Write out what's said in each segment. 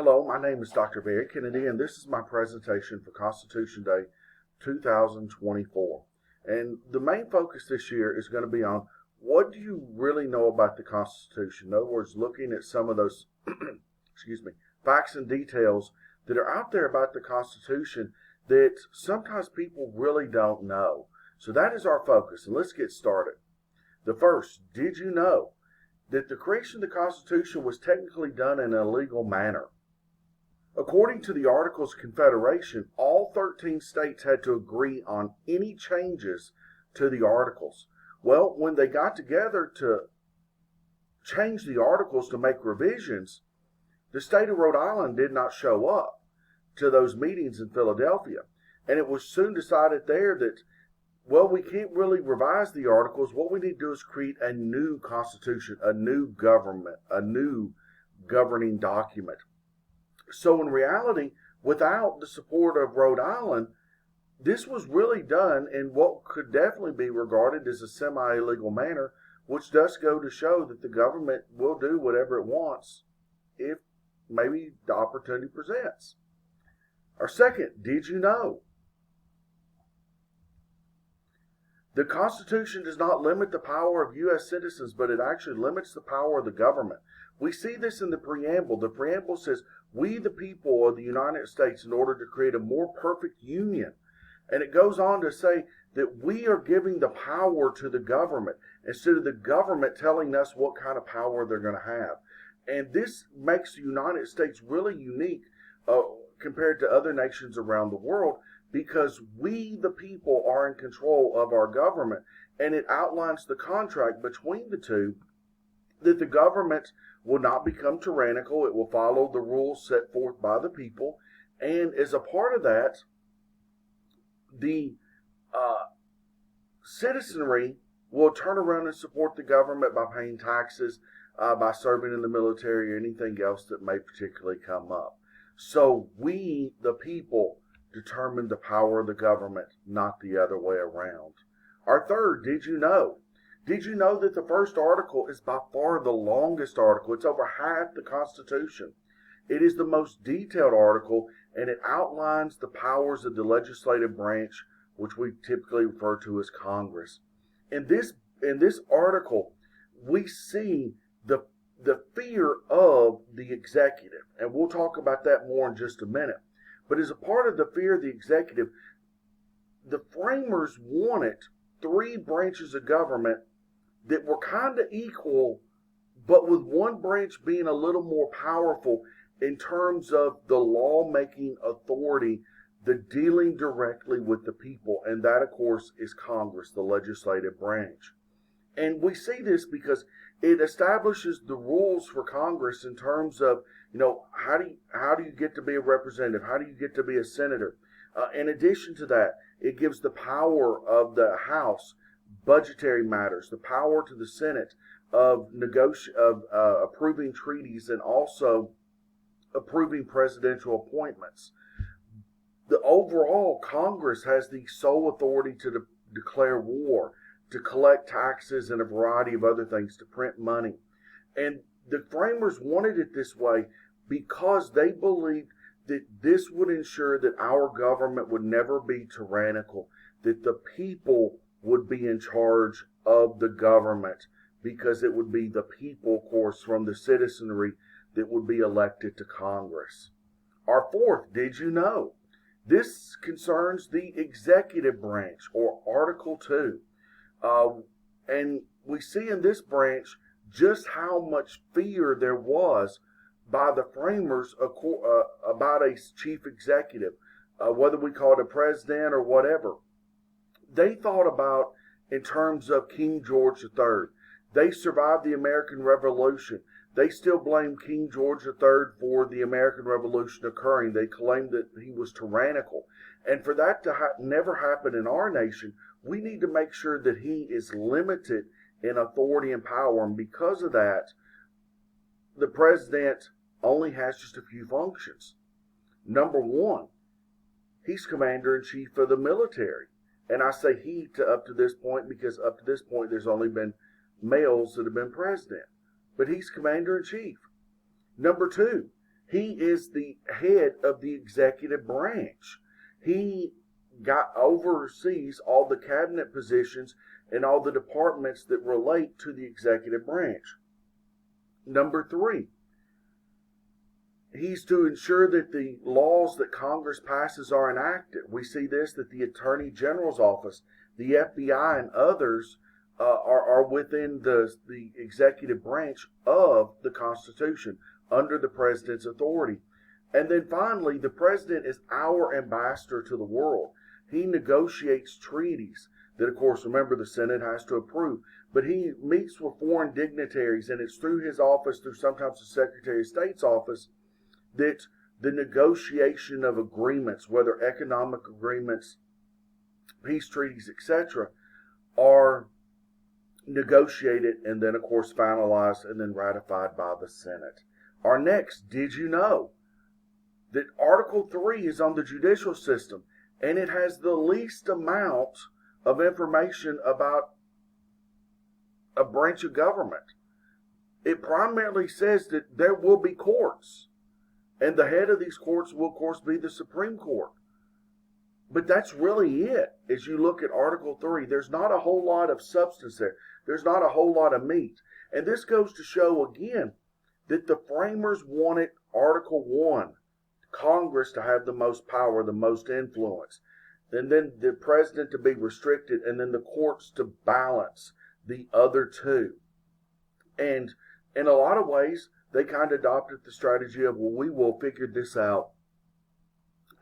Hello, my name is Dr. Barry Kennedy, and this is my presentation for Constitution Day 2024. And the main focus this year is going to be on what do you really know about the Constitution? In other words, looking at some of those facts and details that are out there about the Constitution that sometimes people really don't know. So that is our focus, and let's get started. The first, did you know that the creation of the Constitution was technically done in an illegal manner? According to the Articles of Confederation, all 13 states had to agree on any changes to the Articles. Well, when they got together to change the Articles to make revisions, the state of Rhode Island did not show up to those meetings in Philadelphia. And it was soon decided there that, well, we can't really revise the Articles. What we need to do is create a new Constitution, a new government, a new governing document. So in reality, without the support of Rhode Island, this was really done in what could definitely be regarded as a semi-illegal manner, which does go to show that the government will do whatever it wants if maybe the opportunity presents. Our second, did you know? The Constitution does not limit the power of U.S. citizens, but it actually limits the power of the government. We see this in the preamble. The preamble says, "We the people of the United States, in order to create a more perfect union." And it goes on to say that we are giving the power to the government instead of the government telling us what kind of power they're going to have. And this makes the United States really unique compared to other nations around the world, because we, the people, are in control of our government. And it outlines the contract between the two that the government will not become tyrannical. It will follow the rules set forth by the people. And as a part of that, the citizenry will turn around and support the government by paying taxes, by serving in the military, or anything else that may particularly come up. So we, the people, determine the power of the government, not the other way around. Our third, did you know? Did you know that the first article is by far the longest article? It's over half the Constitution. It is the most detailed article, and it outlines the powers of the legislative branch, which we typically refer to as Congress. In this article, we see the fear of the executive, and we'll talk about that more in just a minute. But as a part of the fear of the executive, the framers wanted three branches of government that were kind of equal, but with one branch being a little more powerful in terms of the lawmaking authority, the dealing directly with the people. And that, of course, is Congress, the legislative branch. And we see this because it establishes the rules for Congress in terms of, how do you get to be a representative? How do you get to be a senator? In addition to that, it gives the power of the House, budgetary matters, the power to the Senate of approving treaties and also approving presidential appointments. The overall Congress has the sole authority to declare war, to collect taxes, and a variety of other things, to print money. And the framers wanted it this way because they believed that this would ensure that our government would never be tyrannical, that the people would be in charge of the government, because it would be the people, of course, from the citizenry that would be elected to Congress. Our fourth, did you know? This concerns the executive branch, or Article 2. And we see in this branch just how much fear there was by the framers about a chief executive, whether we call it a president or whatever. They thought about in terms of King George III. They survived the American Revolution. They still blame King George III for the American Revolution occurring. They claimed that he was tyrannical. And for that to never happen in our nation, we need to make sure that he is limited in authority and power. And because of that, the president only has just a few functions. Number one, he's commander-in-chief of the military. And I say he up to this point because up to this point there's only been males that have been president. But he's commander-in-chief. Number two, He is the head of the executive branch. He oversees all the cabinet positions and all the departments that relate to the executive branch. Number 3, he's to ensure that the laws that Congress passes are enacted. We see this, that the Attorney General's office, the FBI, and others are within the executive branch of the Constitution under the president's authority. And then finally, the president is our ambassador to the world. He negotiates treaties that, of course, remember, the Senate has to approve. But he meets with foreign dignitaries, and it's through his office, through sometimes the Secretary of State's office, that the negotiation of agreements, whether economic agreements, peace treaties, etc., are negotiated and then, of course, finalized and then ratified by the Senate. Our next, did you know that Article 3 is on the judicial system, and it has the least amount of information about a branch of government? It primarily says that there will be courts, and the head of these courts will, of course, be the Supreme Court. But that's really it. As you look at Article 3, there's not a whole lot of substance there. There's not a whole lot of meat. And this goes to show, again, that the framers wanted Article 1, Congress, to have the most power, the most influence, and then the president to be restricted, and then the courts to balance the other two. And in a lot of ways, they kind of adopted the strategy of, well, we will figure this out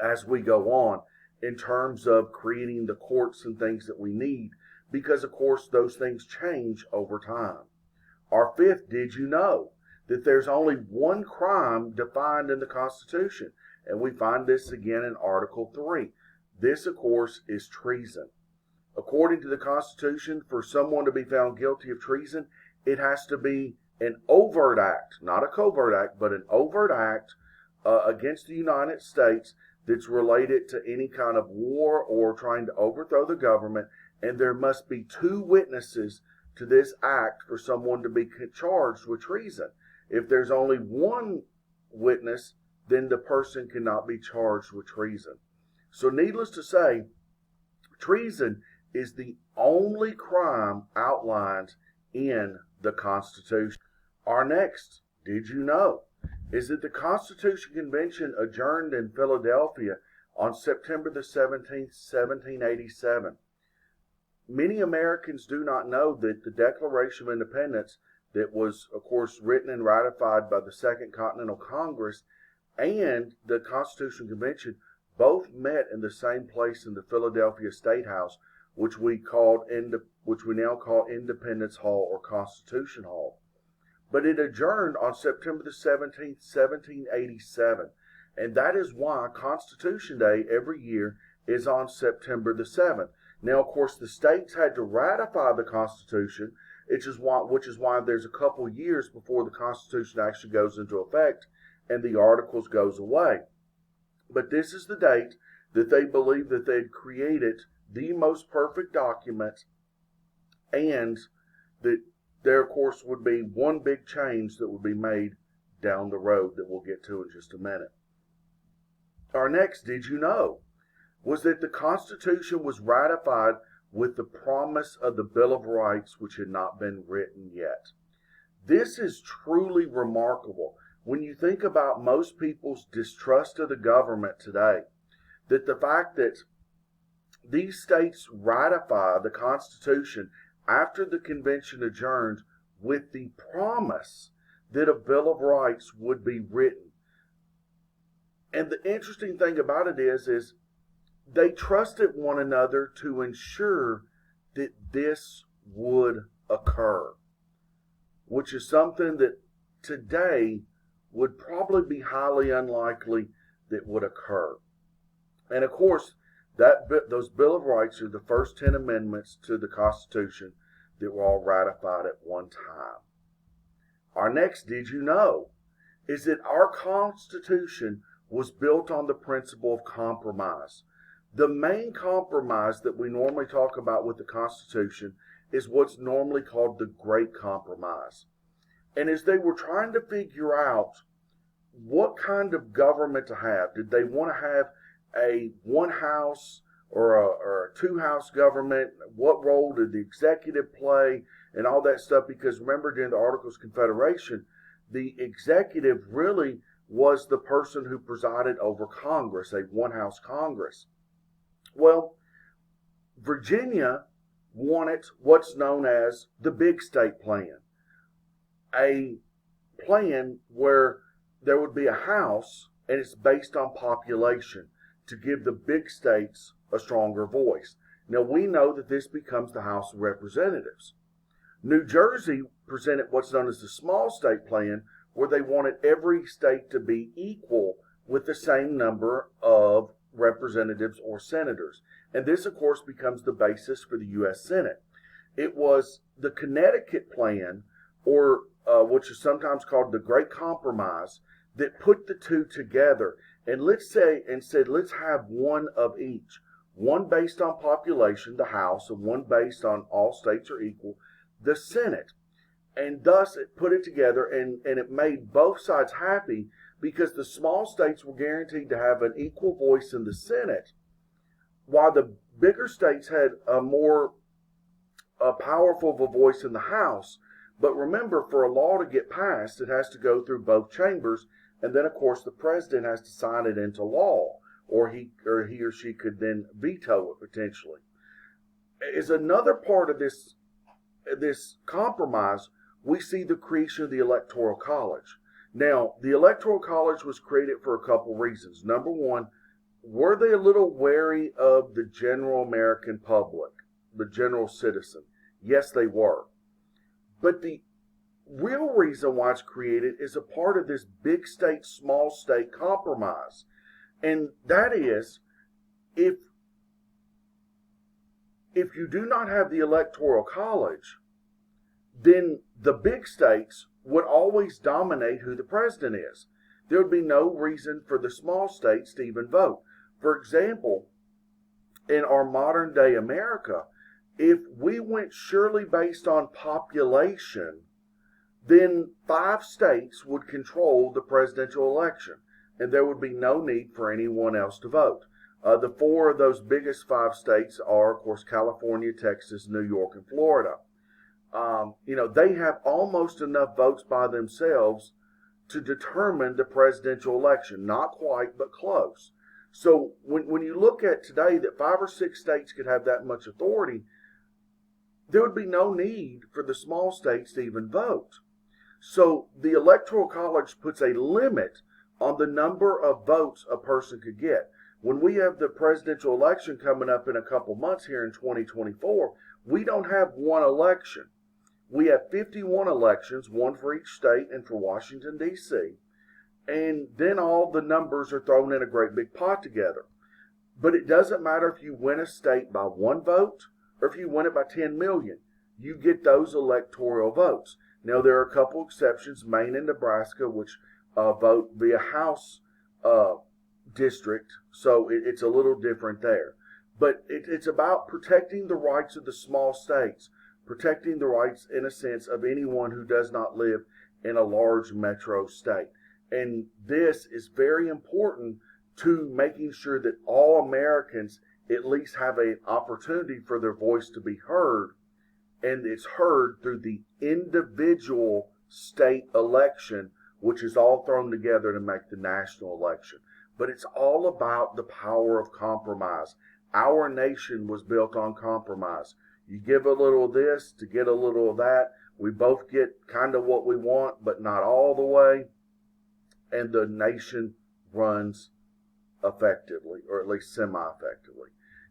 as we go on in terms of creating the courts and things that we need, because, of course, those things change over time. Our fifth, did you know that there's only one crime defined in the Constitution? And we find this again in Article 3. This, of course, is treason. According to the Constitution, for someone to be found guilty of treason, it has to be an overt act, not a covert act, but an overt act against the United States that's related to any kind of war or trying to overthrow the government, and there must be 2 witnesses to this act for someone to be charged with treason. If there's only one witness, then the person cannot be charged with treason. So needless to say, treason is the only crime outlined in the Constitution. Our next, did you know, is that the Constitution Convention adjourned in Philadelphia on September the 17th, 1787. Many Americans do not know that the Declaration of Independence, that was, of course, written and ratified by the Second Continental Congress and the Constitution Convention, both met in the same place in the Philadelphia State House, which we now call Independence Hall or Constitution Hall. But it adjourned on September the 17th, 1787. And that is why Constitution Day every year is on September the 7th. Now, of course, the states had to ratify the Constitution, which is why there's a couple years before the Constitution actually goes into effect and the Articles goes away. But this is the date that they believe that they'd created the most perfect document, and that there, of course, would be one big change that would be made down the road that we'll get to in just a minute. Our next, did you know, was that the Constitution was ratified with the promise of the Bill of Rights, which had not been written yet. This is truly remarkable when you think about most people's distrust of the government today, that the fact that these states ratify the Constitution after the convention adjourned with the promise that a Bill of Rights would be written. And the interesting thing about it is they trusted one another to ensure that this would occur, which is something that today would probably be highly unlikely that would occur. And of course, those Bill of Rights are the first 10 amendments to the Constitution that were all ratified at one time. Our next, did you know, is that our Constitution was built on the principle of compromise. The main compromise that we normally talk about with the Constitution is what's normally called the Great Compromise. And as they were trying to figure out what kind of government to have. Did they want to have a one house or a two house government? What role did the executive play and all that stuff? Because remember, during the Articles of Confederation, the executive really was the person who presided over Congress, a one house Congress. Well, Virginia wanted what's known as the Big State Plan, a plan where there would be a house and it's based on population to give the big states a stronger voice. Now we know that this becomes the House of Representatives. New Jersey presented what's known as the Small State Plan, where they wanted every state to be equal with the same number of representatives or senators. And this, of course, becomes the basis for the U.S. Senate. It was the Connecticut Plan, or which is sometimes called the Great Compromise, that put the two together. And said, let's have one of each. One based on population, the House, and one based on all states are equal, the Senate. And thus it put it together, and it made both sides happy, because the small states were guaranteed to have an equal voice in the Senate, while the bigger states had a more powerful of a voice in the House. But remember, for a law to get passed, it has to go through both chambers, and then of course the president has to sign it into law, or he or she could then veto it potentially. Is another part of this compromise. We see the creation of the Electoral College. Now, the Electoral College was created for a couple reasons. Number one, were they a little wary of the general American public, the general citizen? Yes, they were. But the real reason why it's created is a part of this big state, small state compromise. And that is, if you do not have the Electoral College, then the big states would always dominate who the president is. There would be no reason for the small states to even vote. For example, in our modern day America, if we went surely based on population, then 5 states would control the presidential election, and there would be no need for anyone else to vote. The 4 of those biggest 5 states are, of course, California, Texas, New York, and Florida. They have almost enough votes by themselves to determine the presidential election. Not quite, but close. So when you look at today that 5 or 6 states could have that much authority, there would be no need for the small states to even vote. So the Electoral College puts a limit on the number of votes a person could get. When we have the presidential election coming up in a couple months here in 2024, we don't have one election. We have 51 elections, one for each state and for Washington, D.C. And then all the numbers are thrown in a great big pot together. But it doesn't matter if you win a state by 1 vote or if you win it by 10 million. You get those electoral votes. Now, there are a couple exceptions, Maine and Nebraska, which vote via House district, so it's a little different there. But it's about protecting the rights of the small states, protecting the rights, in a sense, of anyone who does not live in a large metro state. And this is very important to making sure that all Americans at least have an opportunity for their voice to be heard, and it's heard through the individual state election, which is all thrown together to make the national election. But it's all about the power of compromise. Our nation was built on compromise. You give a little of this to get a little of that. We both get kind of what we want, but not all the way. And the nation runs effectively, or at least semi-effectively.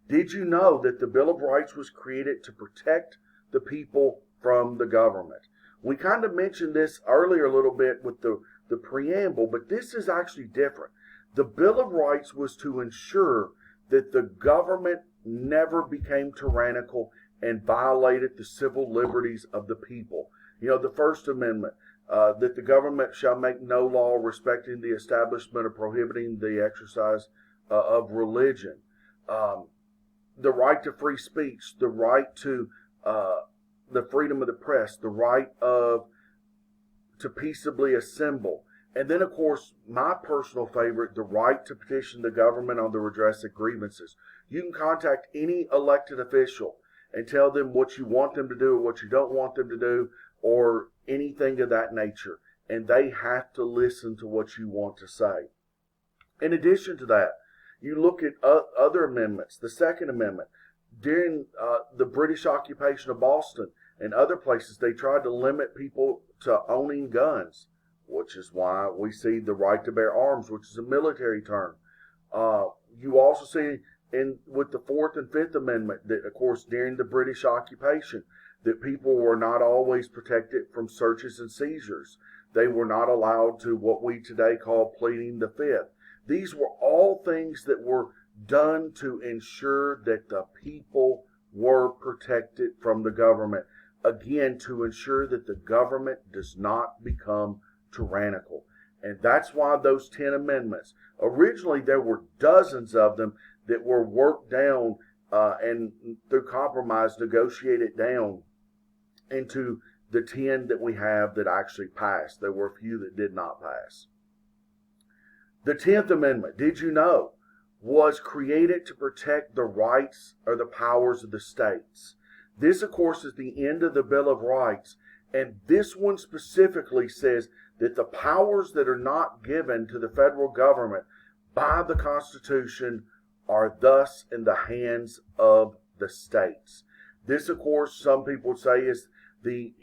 Did you know that the Bill of Rights was created to protect the people from the government? We kind of mentioned this earlier a little bit with the preamble, but this is actually different. The Bill of Rights was to ensure that the government never became tyrannical and violated the civil liberties of the people. The First Amendment, that the government shall make no law respecting the establishment or prohibiting the exercise of religion. The right to free speech, the right to the freedom of the press, the right to peaceably assemble. And then, of course, my personal favorite, the right to petition the government on the redress of grievances. You can contact any elected official and tell them what you want them to do or what you don't want them to do or anything of that nature. And they have to listen to what you want to say. In addition to that, you look at other amendments. The Second Amendment. During the British occupation of Boston and other places, they tried to limit people to owning guns, which is why we see the right to bear arms, which is a military term. You also see with the Fourth and Fifth Amendment that, of course, during the British occupation, that people were not always protected from searches and seizures. They were not allowed to what we today call pleading the Fifth. These were all things that were done to ensure that the people were protected from the government. Again, to ensure that the government does not become tyrannical. And that's why those 10 amendments, originally there were dozens of them that were worked down and through compromise negotiated down into the 10 that we have that actually passed. There were a few that did not pass. The 10th Amendment, did you know, was created to protect the rights or the powers of the states. This, of course, is the end of the Bill of Rights, and this one specifically says that the powers that are not given to the federal government by the Constitution are thus in the hands of the states. This, of course, some people would say is the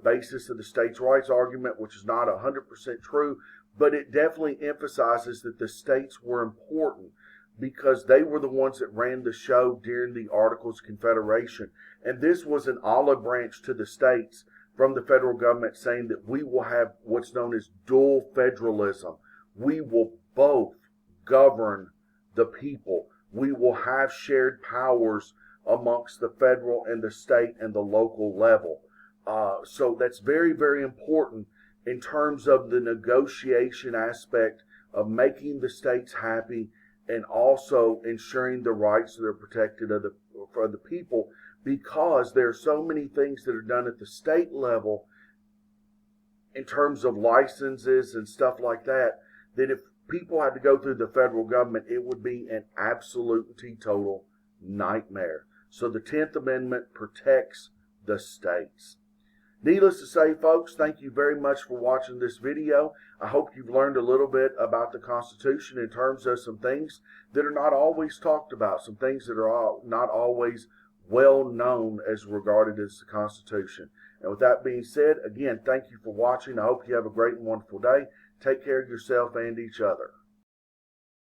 basis of the states' rights argument, which is not 100% true, but it definitely emphasizes that the states were important because they were the ones that ran the show during the Articles of Confederation. And this was an olive branch to the states from the federal government saying that we will have what's known as dual federalism. We will both govern the people. We will have shared powers amongst the federal and the state and the local level. So that's very, very important in terms of the negotiation aspect of making the states happy and also ensuring the rights that are protected for the people, because there are so many things that are done at the state level in terms of licenses and stuff like that, that if people had to go through the federal government, it would be an absolute and teetotal nightmare. So the 10th Amendment protects the states. Needless to say, folks, thank you very much for watching this video. I hope you've learned a little bit about the Constitution in terms of some things that are not always talked about, some things that are not always well known as regarded as the Constitution. And with that being said, again, thank you for watching. I hope you have a great and wonderful day. Take care of yourself and each other.